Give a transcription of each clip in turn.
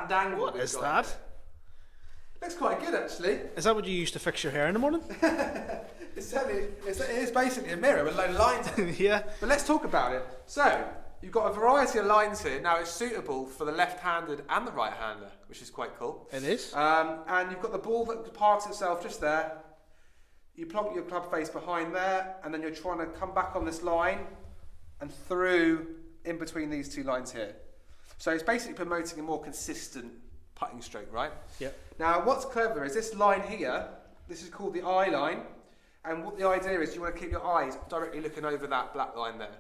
patent dangle. What is that? Looks quite good, actually. Is that what you use to fix your hair in the morning? It is basically a mirror with a load of lines in it. Yeah. But let's talk about it. So, you've got a variety of lines here. Now, it's suitable for the left-handed and the right-hander, which is quite cool. It is. And you've got the ball that parts itself just there. You plonk your club face behind there, and then you're trying to come back on this line and through in between these two lines here. So it's basically promoting a more consistent putting stroke, right? Yeah. Now, what's clever is this line here, this is called the eye line, and what the idea is you want to keep your eyes directly looking over that black line there.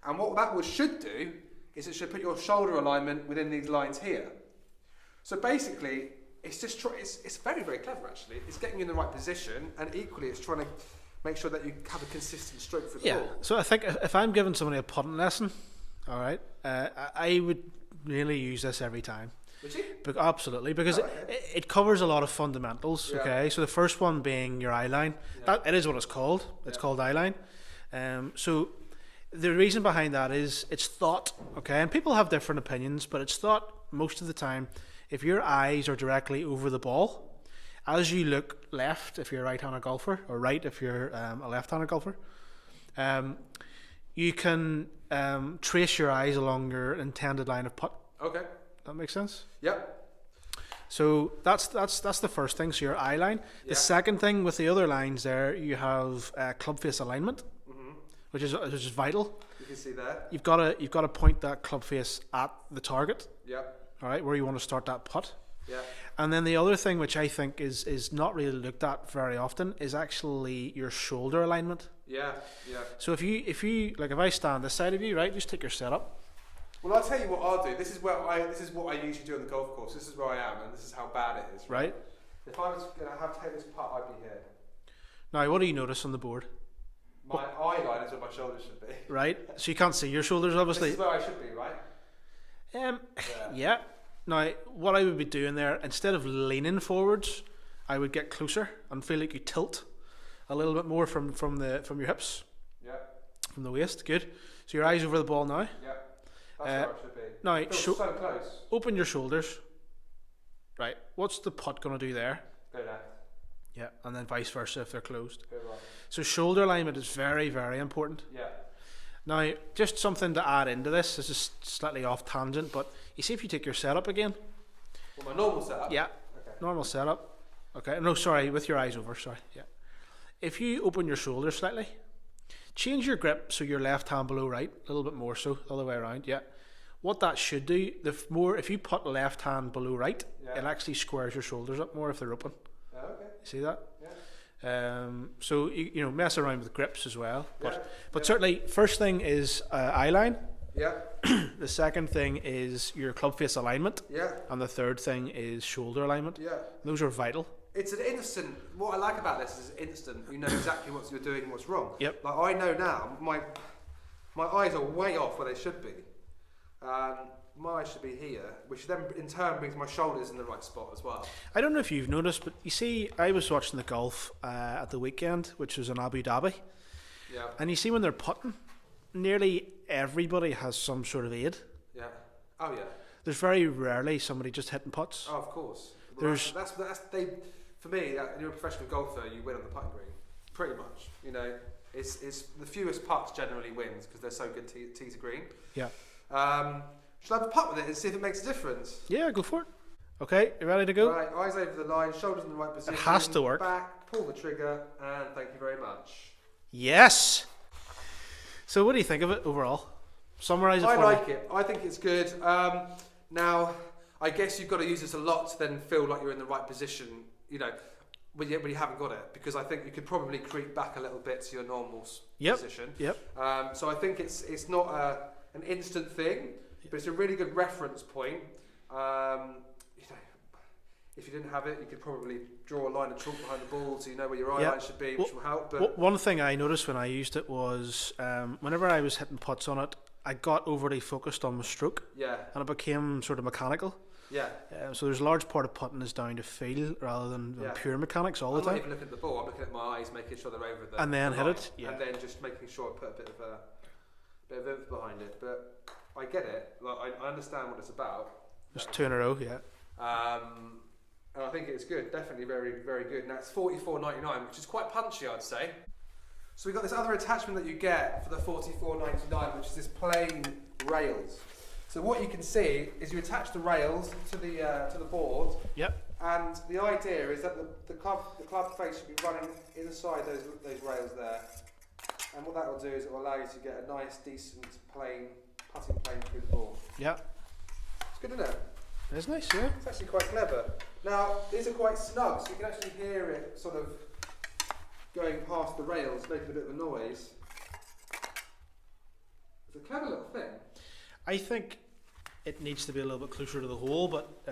And what that should do is it should put your shoulder alignment within these lines here. So basically, it's just it's very, very clever actually. It's getting you in the right position, and equally it's trying to make sure that you have a consistent stroke for the ball. So I think if I'm giving somebody a putting lesson, all right, I would really use this every time. Would you? Absolutely, because it covers a lot of fundamentals. Yeah. Okay, so the first one being your eye line. Yeah. That it is what it's called. It's called eye line. So the reason behind that is it's thought. Okay, and people have different opinions, but it's thought most of the time. If your eyes are directly over the ball, as you look left if you're a right-handed golfer, or right if you're a left-handed golfer, you can trace your eyes along your intended line of putt. Okay. That makes sense? Yep. So that's the first thing. So your eye line. Yeah. The second thing with the other lines there, you have club face alignment, which is vital. You can see that. You've got to point that club face at the target. Yep. All right, where you want to start that putt. Yeah. And then the other thing, which I think is not really looked at very often, is actually your shoulder alignment. Yeah. Yeah. So if you like, if I stand this side of you, right, just take your setup. Well, I'll tell you what I'll do. This is what I usually do on the golf course. This is where I am, and this is how bad it is. Right. If I was going to have to take this putt, I'd be here. Now, what do you notice on the board? My eye line is where my shoulders should be. Right. So you can't see your shoulders, obviously. This is where I should be, right? Yeah. Now, what I would be doing there, instead of leaning forwards, I would get closer and feel like you tilt a little bit more from your hips. Yeah. From the waist. Good. So your eyes over the ball now. Yeah. That's where I should be. Now, Feels so close. Open your shoulders. Right. What's the putt going to do there? Go left. Yeah. And then vice versa if they're closed. Go right. So shoulder alignment is very, very important. Yeah. Now, just something to add into this. This is slightly off tangent, but you see if you take your setup again. Well, my normal setup? Yeah. Okay. Normal setup. Okay. No, sorry, with your eyes over. Sorry. Yeah. If you open your shoulders slightly, change your grip so your left hand below right, a little bit more so, the other way around. Yeah. What that should do, if you put left hand below right, it actually squares your shoulders up more if they're open. Oh, okay. You see that? Yeah. So you mess around with grips as well. But certainly, first thing is eye line. Yeah. The second thing is your club face alignment. Yeah. And the third thing is shoulder alignment. Yeah. Those are vital. It's an instant. What I like about this is instant. You know exactly what you're doing and what's wrong. Yep. Like I know now, my eyes are way off where they should be. My eyes should be here, which then in turn brings my shoulders in the right spot as well. I don't know if you've noticed, but you see, I was watching the golf at the weekend, which was in Abu Dhabi. Yeah. And you see when they're putting, nearly everybody has some sort of aid. Yeah. Oh yeah. There's very rarely somebody just hitting putts. Oh, of course. Well, that's they. For me, you're a professional golfer. You win on the putting green, pretty much. You know, it's the fewest putts generally wins because they're so good tee to green. Yeah. Shall I have a putt with it and see if it makes a difference? Yeah, go for it. Okay, you ready to go? Right, eyes over the line, shoulders in the right position. It has to work. Back, pull the trigger, and thank you very much. Yes. So, what do you think of it overall? Summarise it for me. I like it. I think it's good. Now, I guess you've got to use this a lot to then feel like you're in the right position. You know, when you haven't got it, because I think you could probably creep back a little bit to your normal position. Yep. So I think it's not an instant thing, but it's a really good reference point. You know, if you didn't have it, you could probably draw a line of chalk behind the ball so you know where your eye line should be, which will help. But one thing I noticed when I used it was whenever I was hitting putts on it, I got overly focused on my stroke. Yeah. And it became sort of mechanical. Yeah. So there's a large part of putting is down to feel rather than pure mechanics all the time. I'm not even looking at the ball. I'm looking at my eyes, making sure they're over the and then the hit line, it. Yeah. And then just making sure I put a bit of oomph behind it. But I get it. Like I understand what it's about. Just 2 in a row. Yeah. And I think it's good, definitely very, very good. Now it's $44.99, which is quite punchy, I'd say. So we've got this other attachment that you get for the $44.99, which is this plain rails. So what you can see is you attach the rails to the board. Yep. And the idea is that the club face should be running inside those rails there. And what that will do is it will allow you to get a nice, decent, plain putting plane through the ball. Yep. It's good, isn't it? It's nice, yeah. It's actually quite clever. Now, these are quite snug, so you can actually hear it sort of going past the rails, making a bit of a noise. It's a clever little thing. I think it needs to be a little bit closer to the hole, but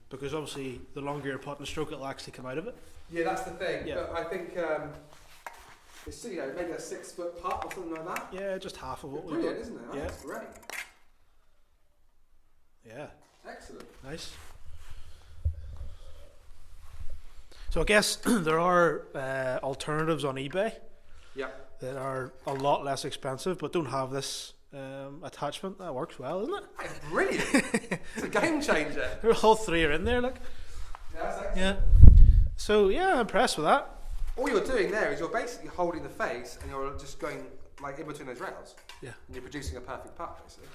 because obviously the longer your putting stroke, it'll actually come out of it. Yeah, that's the thing. Yeah. But I think it's maybe a 6 foot putt or something like that. Yeah, just half of what we've Brilliant, got. isn't it? Yeah. That's great. Yeah. Excellent. Nice. So I guess there are alternatives on eBay Yeah. that are a lot less expensive, but don't have this attachment. That works well, isn't it? It's brilliant. It's a game changer. All three are in there, look. Yeah, that's excellent. Yeah. So yeah, I'm impressed with that. All you're doing there is you're basically holding the face and you're just going like in between those rails. Yeah. And you're producing a perfect putt, basically.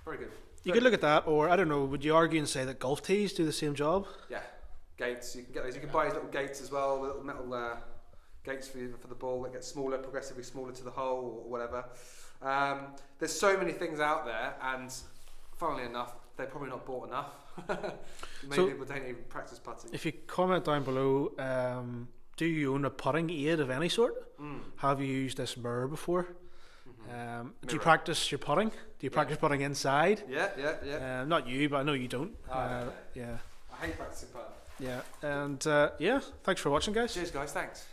Very good. You could look at that, or I don't know, would you argue and say that golf tees do the same job? Yeah. Gates, you can get those. You can buy these little gates as well, little metal gates for the ball that get smaller, progressively smaller to the hole or whatever. There's so many things out there, and funnily enough, they're probably not bought enough. Maybe So, people don't even practice putting. if you comment down below, do you own a putting aid of any sort? Have you used this mirror before? Do you Mirror. practice your putting? Do you practice putting inside? Yeah. Not you, but I know you don't. No. Yeah, I hate practicing putting. yeah, and yeah. Thanks for watching, guys. Cheers, guys. Thanks.